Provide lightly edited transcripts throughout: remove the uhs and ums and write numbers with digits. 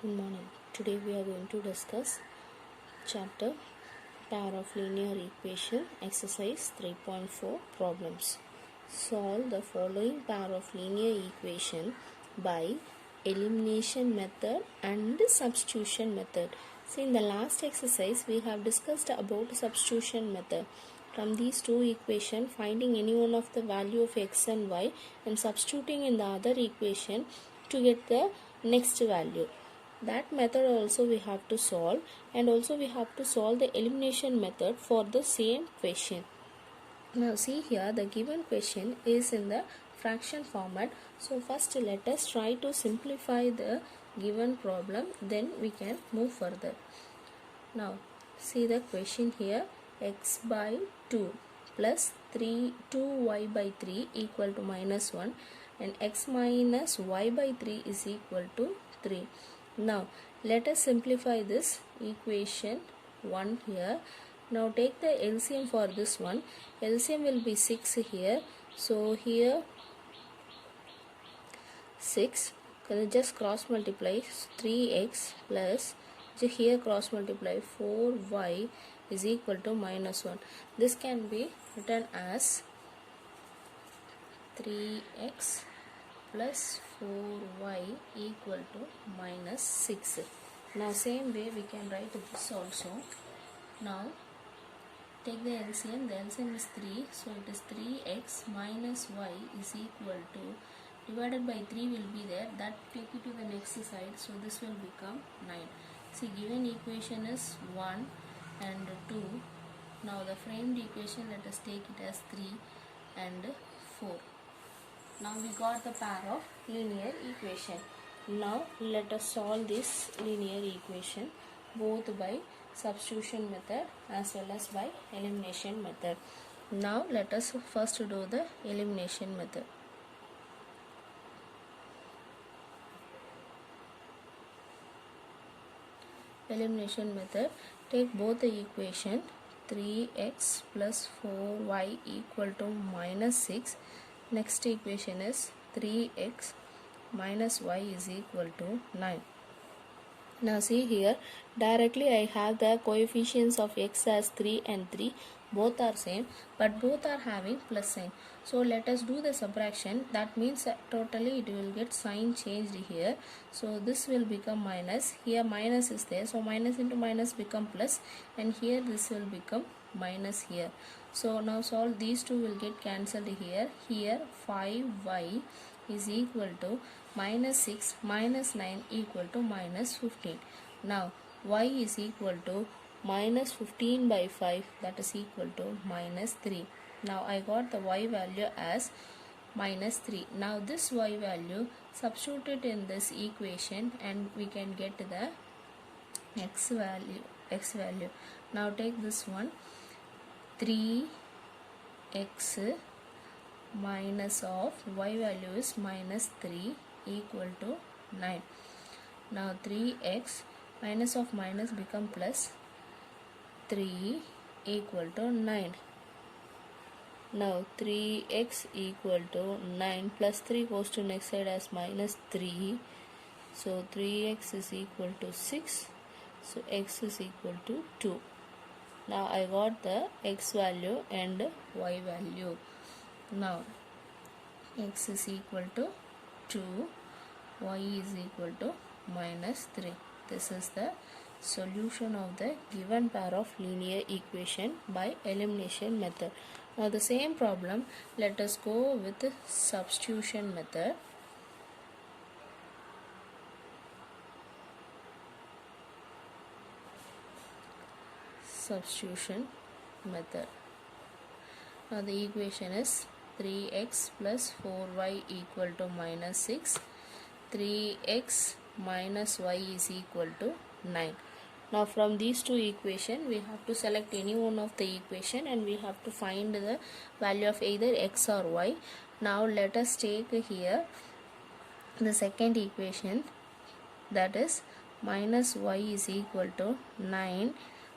Good morning. Today we are going to discuss chapter pair of linear equation exercise 3.4 problems. Solve the following pair of linear equation by elimination method and substitution method. So in the last exercise we have discussed about substitution method. From these two equations, finding any one of the value of x and y and substituting in the other equation to get the next value. That method also we have to solve, and also we have to solve the elimination method for the same question. Now see here, the given question is in the fraction format. So first let us try to simplify the given problem, then we can move further. Now see the question here, x by 2 plus 2y by 3 equal to minus 1 and x minus y by 3 is equal to 3. Now let us simplify this equation 1 here. Now take the LCM for this one. LCM will be 6 here. So here 6, just cross multiply 3x plus here cross multiply 4y is equal to minus 1. This can be written as 3x plus 4y equal to minus 6. Now same way we can write this also. Now take the LCM. The LCM is 3, so it is 3x minus y is equal to, divided by 3 will be there, that take it to the next side, so this will become 9. See, given equation is 1 and 2. Now the framed equation, let us take it as 3 and 4. Now we got the pair of linear equation. Now let us solve this linear equation both by substitution method as well as by elimination method. Now let us first do the elimination method. Elimination method, take both the equation 3x plus 4y equal to minus 6. Next equation is 3x minus y is equal to 9. Now see here, directly I have the coefficients of x as 3 and 3. Both are same, but both are having plus sign. So let us do the subtraction. That means that totally it will get sign changed here. So this will become minus. Here minus is there. So minus into minus become plus. And here this will become minus here. So now solve, these two will get cancelled here. Here 5y is equal to minus 6 minus 9 equal to minus 15. Now y is equal to minus 15 by 5, that is equal to minus 3. Now I got the y value as minus 3. Now this y value, substitute it in this equation and we can get the x value. Now take this one, 3x minus of y value is minus 3 equal to 9. Now 3x minus of minus become plus, 3 equal to 9. Now 3x equal to 9 plus 3 goes to next side as minus 3. So 3x is equal to 6. So x is equal to 2. Now I got the x value and y value. Now x is equal to 2, y is equal to minus 3. This is the solution of the given pair of linear equation by elimination method. Now the same problem, let us go with the substitution method. Substitution method. Now the equation is 3x plus 4y equal to minus 6. 3x minus y is equal to 9. Now from these two equations, we have to select any one of the equation and we have to find the value of either x or y. Now let us take here the second equation, that is minus y is equal to 9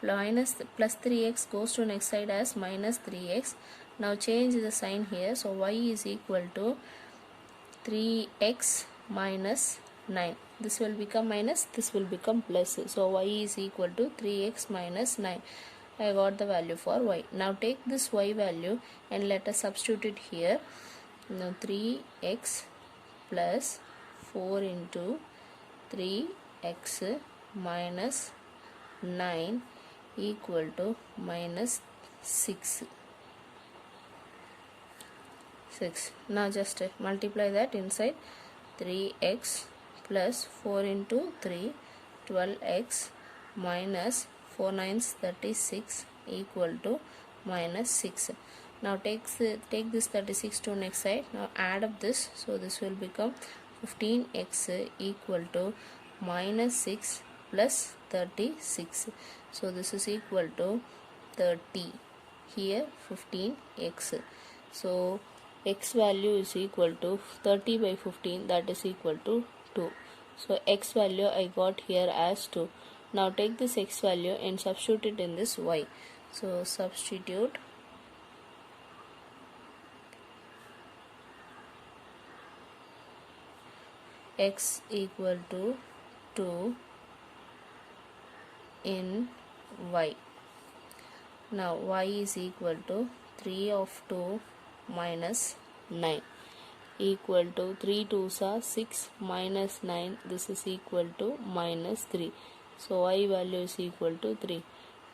plus 3x goes to next side as minus 3x. Now change the sign here. So y is equal to 3x minus 9. This will become minus, this will become plus. So y is equal to 3x minus 9. I got the value for y. Now take this y value and let us substitute it here. Now 3x plus 4 into 3x minus 9 equal to minus 6. Now just multiply that inside. 3x plus 4 into 3, 12x minus 4 9s 36 equal to minus 6. Now take this 36 to next side. Now add up this. So this will become 15x equal to minus 6 plus 36. So this is equal to 30. Here 15x. So x value is equal to 30 by 15, that is equal to 2. So x value I got here as 2. Now take this x value and substitute it in this y. So substitute x equal to 2 in y. Now y is equal to 3 of 2 minus 9 equal to 3 2s are 6 minus 9, this is equal to minus 3. So y value is equal to 3.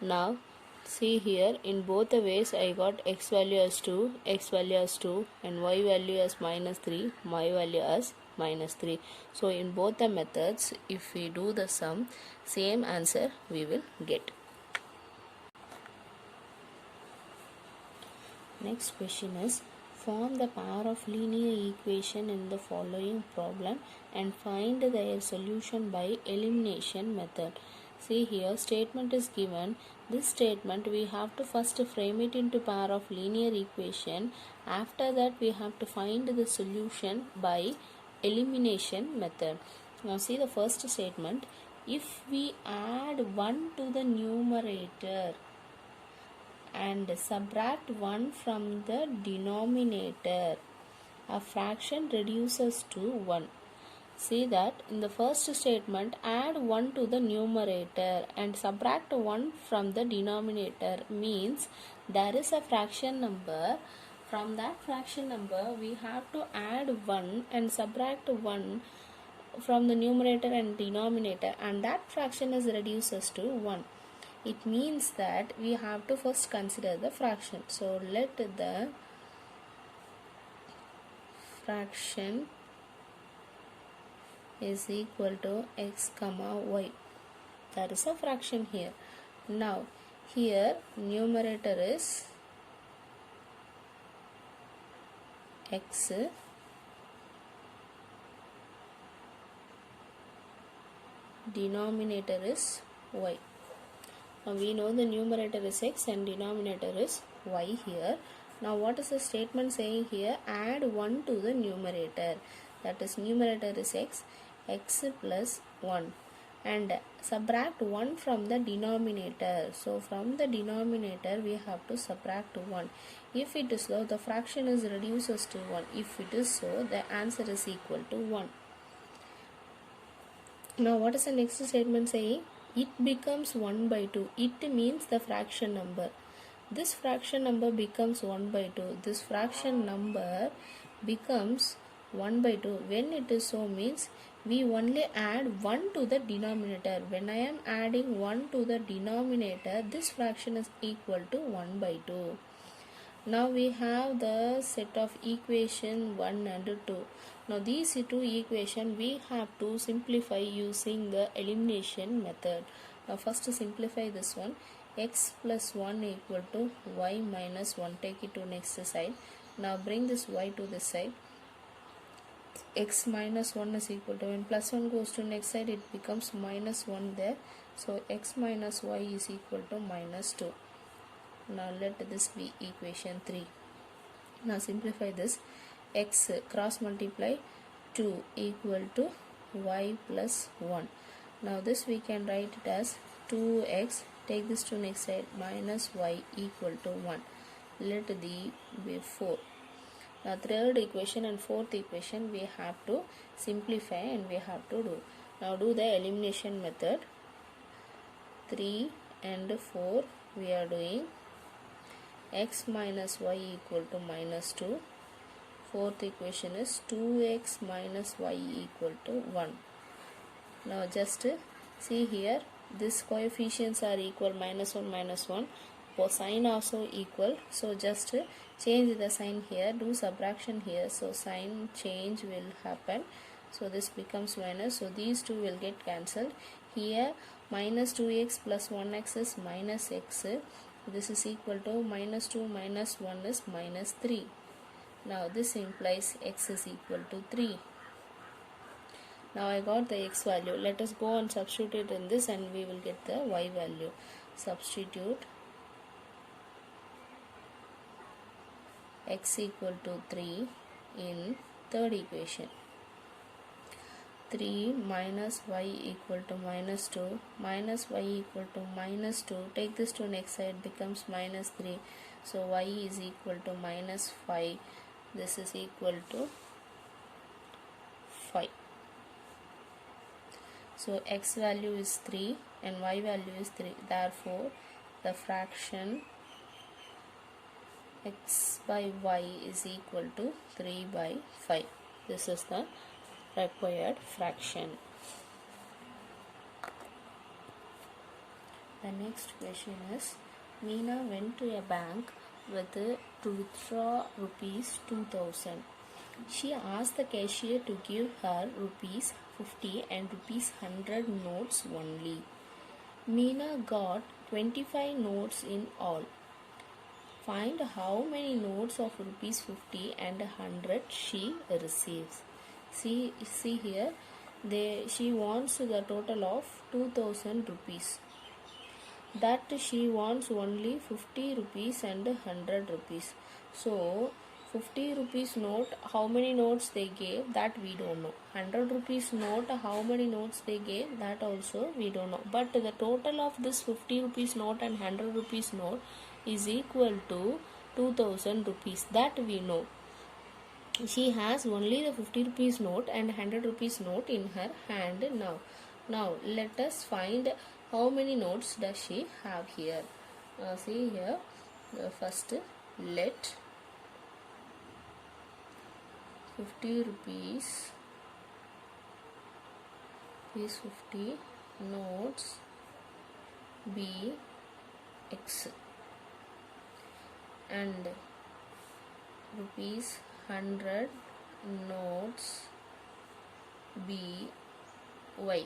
Now see here, in both the ways I got x value as 2, x value as 2 and y value as minus 3, y value as minus 3. So in both the methods, if we do the sum, same answer we will get. Next question is, form the pair of linear equation in the following problem and find their solution by elimination method. See here, statement is given. This statement we have to first frame it into pair of linear equation. After that we have to find the solution by elimination method. Now see the first statement. If we add 1 to the numerator and subtract 1 from the denominator, a fraction reduces to 1. See that in the first statement, add 1 to the numerator and subtract 1 from the denominator means there is a fraction number. From that fraction number, we have to add 1 and subtract 1 from the numerator and denominator, and that fraction is reduces to 1. It means that we have to first consider the fraction. So let the fraction is equal to x comma y. That is a fraction here. Now here numerator is x, denominator is y. Now we know the numerator is x and denominator is y here. Now what is the statement saying here? Add 1 to the numerator. That is numerator is x, x plus 1, and subtract 1 from the denominator. So from the denominator we have to subtract 1. If it is so, the fraction is reduces to 1. If it is so, the answer is equal to 1. Now what is the next statement saying? It becomes 1 by 2. It means the fraction number. This fraction number becomes 1 by 2. This fraction number becomes 1 by 2. When it is so means we only add 1 to the denominator. When I am adding 1 to the denominator, this fraction is equal to 1 by 2. Now we have the set of equation 1 and 2. Now these two equations we have to simplify using the elimination method. Now first to simplify this one, x plus 1 equal to y minus 1. Take it to next side. Now bring this y to this side. X minus 1 is equal to, when plus 1 goes to next side, it becomes minus 1 there. So x minus y is equal to minus 2. Now let this be equation 3. Now simplify this. X cross multiply 2 equal to y plus 1. Now this we can write it as 2x, take this to next side, minus y equal to 1. Let the be 4. Now third equation and fourth equation we have to simplify and we have to do. Now do the elimination method. 3 and 4 we are doing. X minus y equal to minus 2. Fourth equation is 2x minus y equal to 1. Now just see here, these coefficients are equal, minus 1 minus 1. For sign also equal, so just change the sign here, do subtraction here, so sign change will happen. So this becomes minus, so these two will get cancelled. Here minus 2x plus 1x is minus x. This is equal to minus 2 minus 1 is minus 3. Now this implies x is equal to 3. Now I got the x value. Let us go and substitute it in this and we will get the y value. Substitute x equal to 3 in third equation. 3 minus y equal to minus 2 minus y equal to minus 2. Take this to next side, becomes minus 3. So y is equal to minus 5. This is equal to 5. So x value is 3 and y value is 3. Therefore, the fraction x by y is equal to 3 by 5. This is the required fraction. The next question is, Meena went to a bank to withdraw rupees 2000. She asked the cashier to give her rupees 50 and rupees 100 notes only. Meena got 25 notes in all. Find how many notes of rupees 50 and 100 she receives. See here, she wants the total of 2000 rupees. That she wants only 50 rupees and 100 rupees. So 50 rupees note, how many notes they gave, that we don't know. 100 rupees note, how many notes they gave, that also we don't know. But the total of this 50 rupees note and 100 rupees note is equal to 2000 rupees, that we know. She has only the 50 rupees note and 100 rupees note in her hand now let us find how many notes does she have here. See here, first let 50 rupees is 50 notes be x and rupees 100 notes be y.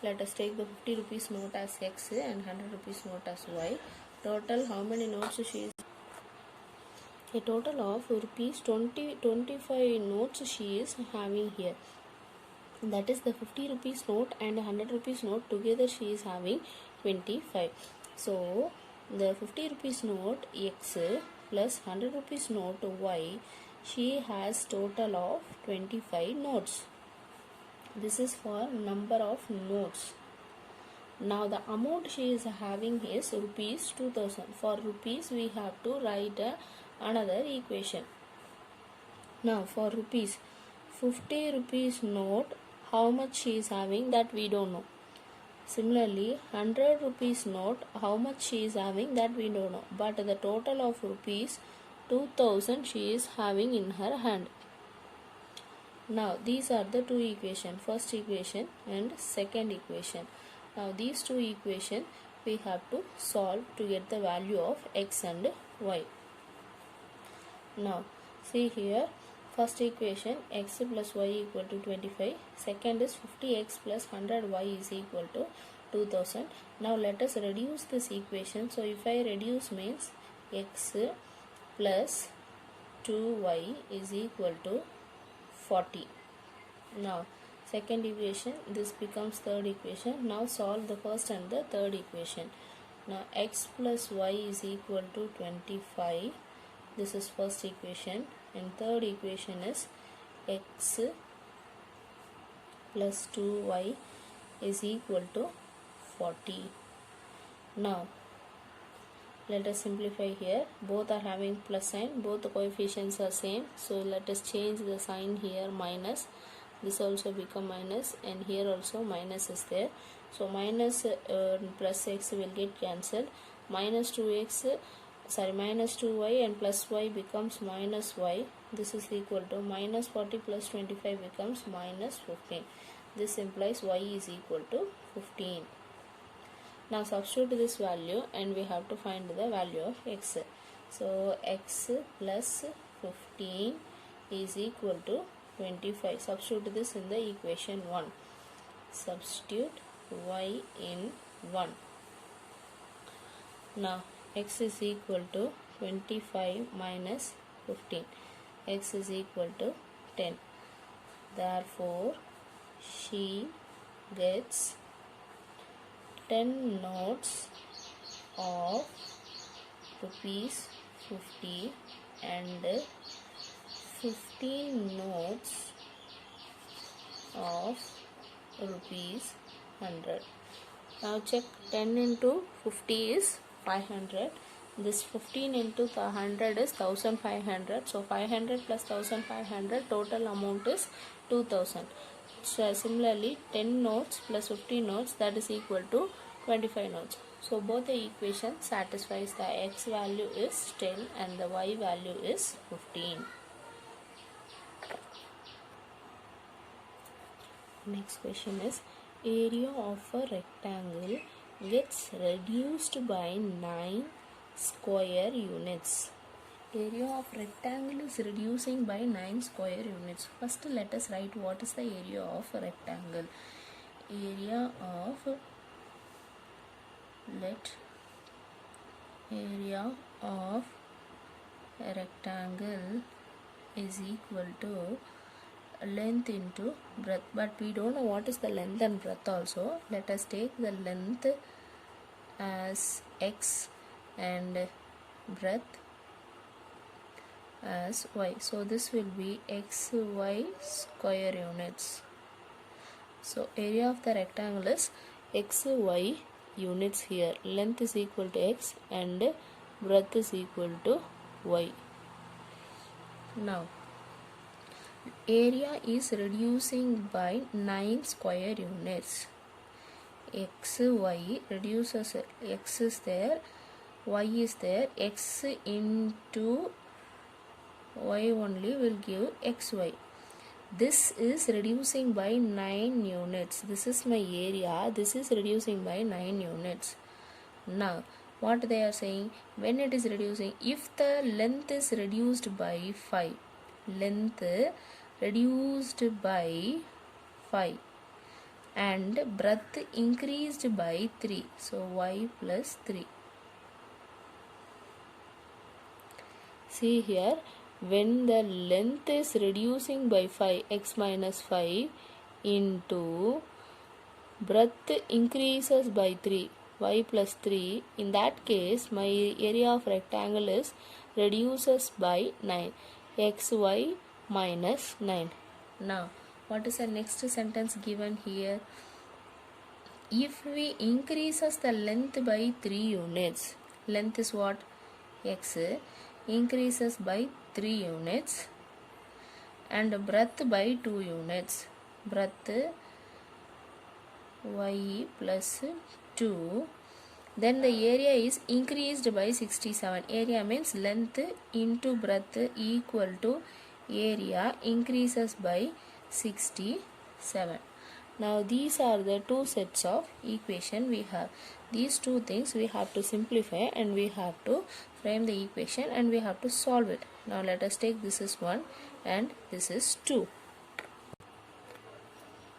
Let us take the 50 rupees note as x and 100 rupees note as y. Total how many notes she is? A total of rupees 25 notes she is having here. That is the 50 rupees note and 100 rupees note together she is having 25. So the 50 rupees note x plus 100 rupees note y, she has total of 25 notes. This is for number of notes. Now the amount she is having is rupees 2000. For rupees we have to write another equation. Now for rupees, 50 rupees note, how much she is having, that we don't know. Similarly, 100 rupees note, how much she is having, that we don't know. But the total of rupees 2000 she is having in her hand. Now these are the two equations, first equation and second equation. Now these two equations we have to solve to get the value of x and y. Now see here, first equation x plus y equal to 25. Second is 50x plus 100y is equal to 2000. Now let us reduce this equation. So if I reduce means x plus 2y is equal to 40. Now second equation, this becomes third equation. Now solve the first and the third equation. Now x plus y is equal to 25. This is first equation, and third equation is x plus 2y is equal to 40. Now Let us simplify here. Both are having plus sign, both the coefficients are same, so let us change the sign here, minus. This also become minus, and here also minus is there. So minus plus x will get cancelled. Minus 2x, minus 2y and plus y becomes minus y. This is equal to minus 40 plus 25 becomes minus 15. This implies y is equal to 15. Now substitute this value and we have to find the value of x. So x plus 15 is equal to 25. Substitute this in the equation 1. Substitute y in 1. Now x is equal to 25 minus 15. X is equal to 10. Therefore, she gets 10 notes of rupees 50 and 15 notes of rupees 100. Now check, 10 into 50 is 500. This 15 into 100 is 1500. So 500 plus 1500, total amount is 2000. So similarly, 10 notes plus 15 notes, that is equal to 25 notes. So both the equations satisfies the x value is 10 and the y value is 15. Next question is, area of a rectangle gets reduced by 9 square units. Area of rectangle is reducing by 9 square units. First let us write what is the area of a rectangle. Area of a rectangle is equal to length into breadth, but we don't know what is the length and breadth also. Let us take the length as x and breadth as y. So this will be xy square units. So area of the rectangle is xy units here. Length is equal to x and breadth is equal to y. Now area is reducing by 9 square units. xy reduces, x is there, y is there, x into y only will give xy. This is reducing by 9 units. This is my area. This is reducing by 9 units. Now what they are saying, when it is reducing, if the length is reduced by 5, length reduced by 5 and breadth increased by 3, so y plus 3. See here, when the length is reducing by 5, x minus 5 into breadth increases by 3, y plus 3, in that case my area of rectangle is reduces by 9, xy minus 9. Now what is the next sentence given here? If we increases the length by 3 units, length is what? X increases by 3 units and breadth by 2 units. Breadth y plus 2. Then the area is increased by 67. Area means length into breadth equal to area increases by 67. Now these are the two sets of equation we have. These two things we have to simplify and we have to frame the equation and we have to solve it. Now let us take this is 1 and this is 2.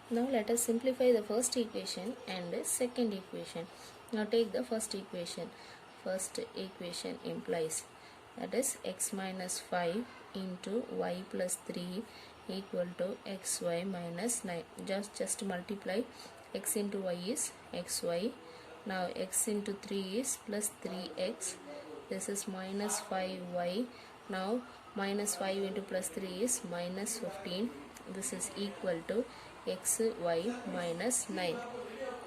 Now let us simplify the first equation and the second equation. Now take the first equation. First equation implies, that is x minus 5 into y plus 3 equal to xy minus 9. Just multiply. X into y is xy. Now x into 3 is plus 3x. This is minus 5y. Now minus 5 into plus 3 is minus 15. This is equal to xy minus 9.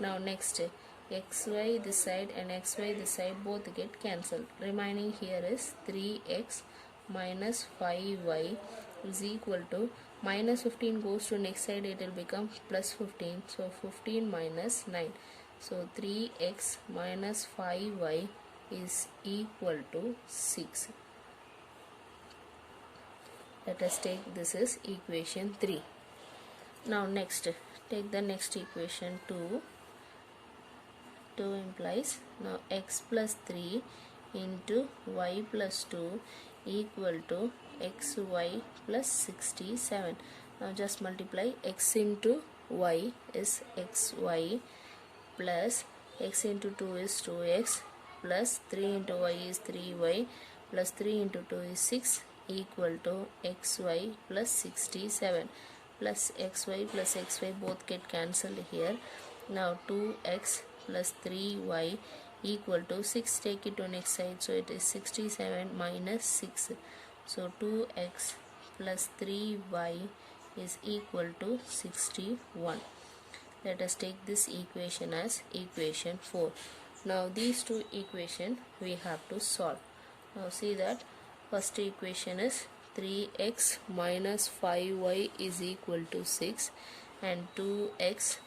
Now next, xy this side and xy this side both get cancelled. Remaining here is 3x minus 5y is equal to minus 15 goes to next side, it will become plus 15. So 15 minus 9. So 3x minus 5y is equal to 6. Let us take this is equation 3. Now next, take the next equation 2. 2 implies now x plus 3 into y plus 2 equal to xy plus 67. Now just multiply x into y is xy plus x into 2 is 2x plus 3 into y is 3y plus 3 into 2 is 6 equal to xy plus 67 plus xy both get cancelled here. Now 2x plus 3y equal to 6, take it to next side, so it is 67 minus 6. So 2x plus 3y is equal to 61. Let us take this equation as equation 4. Now these two equations we have to solve. Now see that first equation is 3x minus 5y is equal to 6 and 2x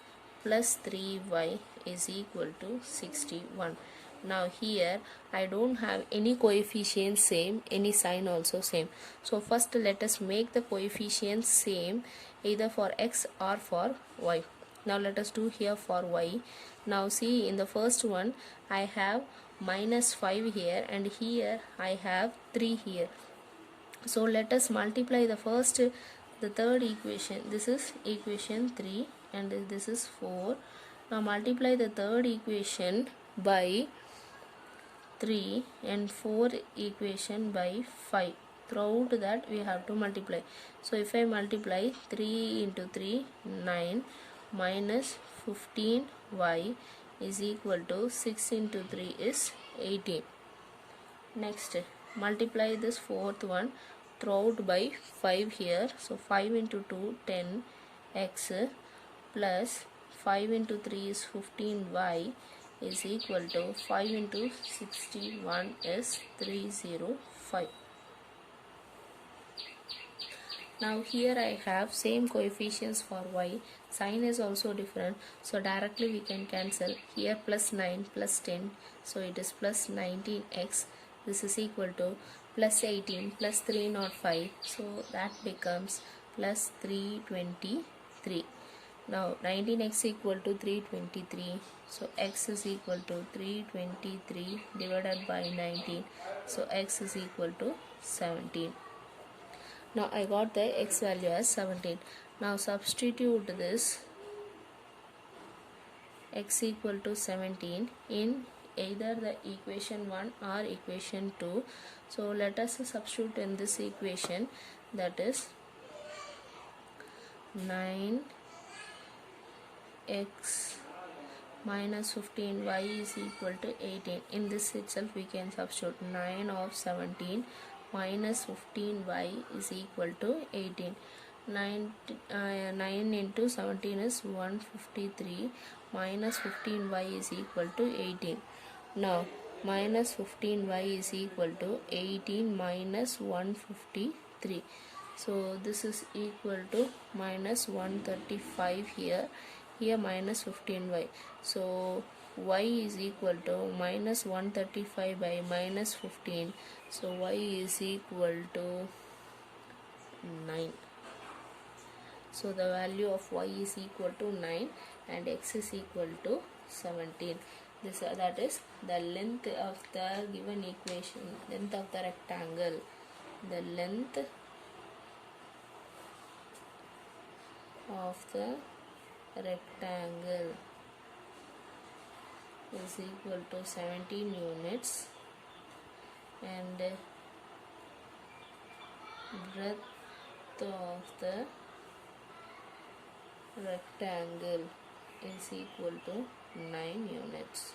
plus 3y is equal to 61. Now here I don't have any coefficients same, any sign also same. So first let us make the coefficients same either for x or for y. Now let us do here for y. Now see, in the first one I have minus 5 here and here I have 3 here. So let us multiply the third equation. This is equation 3 and this is 4. Now multiply the third equation by 3 and 4 equation by 5. Throughout that we have to multiply. So if I multiply 3 into 3, 9 minus 15y is equal to 6 into 3 is 18. Next, multiply this fourth one throughout by 5 here. So 5 into 2, 10x plus 5 into 3 is 15y is equal to 5 into 61 is 305. Now here I have same coefficients for y, sign is also different, so directly we can cancel. Here plus 9 plus 10, so it is plus 19x. This is equal to plus 18 plus 305, so that becomes plus 323. Now 19x equal to 323, so x is equal to 323 divided by 19, so x is equal to 17. Now I got the x value as 17. Now substitute this x equal to 17 in either the equation 1 or equation 2. So let us substitute in this equation, that is 9x minus 15y is equal to 18. In this itself we can substitute 9 of 17 minus 15y is equal to 18. 9 into 17 is 153 minus 15y is equal to 18. Now minus 15y is equal to 18 minus 153. So this is equal to minus 135 here. Here minus 15y. So y is equal to minus 135 by minus 15. So y is equal to 9. So the value of y is equal to 9 and x is equal to 17. This that is the length of the given equation, length of the rectangle. The length of the rectangle is equal to 17 units and breadth of the rectangle is equal to 9 units.